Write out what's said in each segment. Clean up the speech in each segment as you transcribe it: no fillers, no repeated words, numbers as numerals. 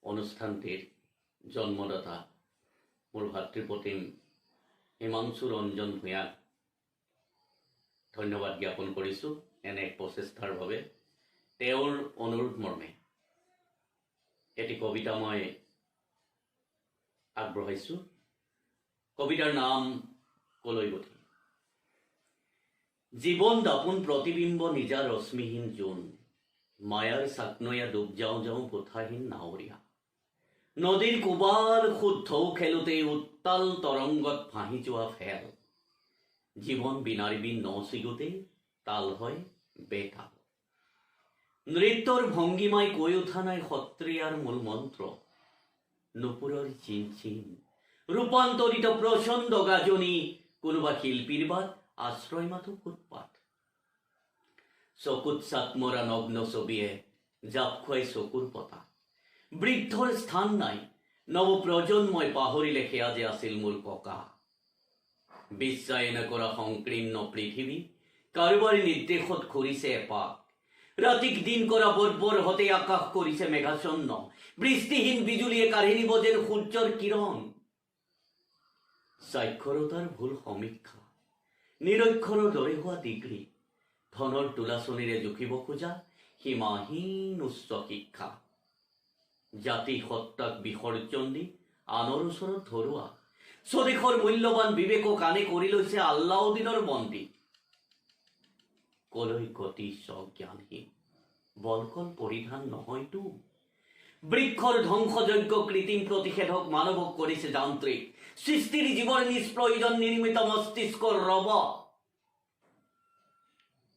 অনুষ্ঠানটিৰ জন্মদাতা মোৰ ভাতৃপ্ৰতিম হিমাংশু ৰঞ্জন ভূঞাক ধন্যবাদ জ্ঞাপন কৰিছোঁ এনে এক প্ৰচেষ্টাৰ বাবে। তেওঁৰ অনুৰোধ মৰ্মে এটি কবিতা মই আগবঢ়াইছোঁ। কবিতাৰ নাম কলৈ গতি। জীৱন দাপোন প্ৰতিবিম্ব নিজা ৰশ্মিহীন জোন, মায়াৰ চাকনৈয়া ডুব যাওঁ যাওঁ কোঠাহীন নাৱৰীয়া, নদীৰ কোবাল সুত ঢৌ খেলোতেই উত্তাল তৰংগত ভাহি যোৱা ফেল, জীৱন বিনাৰী ন চিগুতেই তাল হয় বেতাল। নৃত্যৰ ভংগীমাই কৈ উঠা নাই সত্ৰীয়াৰ মূল মন্ত্ৰ, নুপুৰৰ চিন চিন ৰূপান্তৰিত প্ৰচণ্ড গাজনি, কোনোবা শিল্পীৰ বাদ আশ্ৰয় মাথো ফুটপাত। চকুত চাট মৰা নগ্ন ছবিয়ে জাপ খুৱাই চকুৰ পতা, বৃদ্ধৰ স্থান নাই নৱ প্ৰজন্মই পাহৰিলে সেয়া যে আছিল মোৰ ককা। বিশ্বাই নকৰা সংকীৰ্ণ পৃথিৱী কাৰোবাৰ নিৰ্দেশত ঘূৰিছে এপাক, ৰাতিক দিন কৰা বৰ্বৰ হতে আকাশ কৰিছে মেঘাচ্ছন্ন, বৃষ্টিহীন বিজুলীয়ে কাঢ়ি নিব যেন সূৰ্যৰ কিৰণ। স্বাক্ষৰতাৰ ভুল সমীক্ষা, নিৰক্ষৰৰ দৰে হোৱা ডিগ্ৰী, ধনৰ তোলাচনীৰে জুখিব খোজা সীমাহীন উচ্চ শিক্ষা, জাতি সত্তাক বিসৰ্জন দি আনৰ ওচৰত ধৰোৱা, স্বদেশৰ মূল্যৱান বিবেকক আনে কৰি লৈছে আল্লাউদ্দিনৰ বন্দী। কলৈ গতি স্বজ্ঞানহীন বলকল পৰিধান নহয়তো, বৃক্ষৰ ধ্বংসযোগ্য কৃত্ৰিম প্ৰতিষেধক মানৱক কৰিছে যান্ত্ৰিক, সৃষ্টিৰ জীৱৰ নিষ্প্ৰয়োজন নিৰ্মিত মস্তিষ্কৰ ৰব।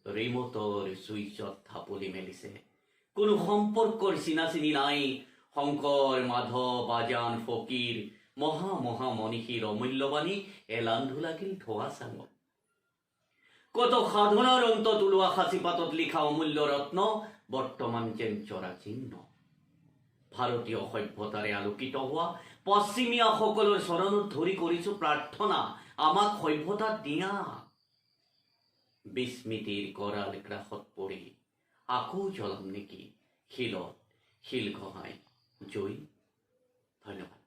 ৰিমোটৰ চুইচত ঢাপলি মেলিছে কোনো সম্পৰ্কৰ চিনাচিনি নাই, শংকৰ মাধৱ আজান ফকীৰ মহা মহা মনীষীৰ অমূল্যবাণী এলান্ধু লাগিল ধোৱা চাঙত। কত সাধনাৰ অন্তত ওলোৱা সাঁচিপাতত লিখা অমূল্য ৰত্ন বৰ্তমান যেন জৰাজীৰ্ণ। ভাৰতীয় সভ্যতাৰে আলোকিত হোৱা পশ্চিমীয়াসকলৰ চৰণত ধৰি কৰিছো প্ৰাৰ্থনা, আমাক সভ্যতা দিয়া। বিস্মৃতিৰ কৰাল গ্ৰাসত পৰি আকৌ জ্বলাম নেকি শিলত শিল ঘঁহাই জয়। ধন্যবাদ।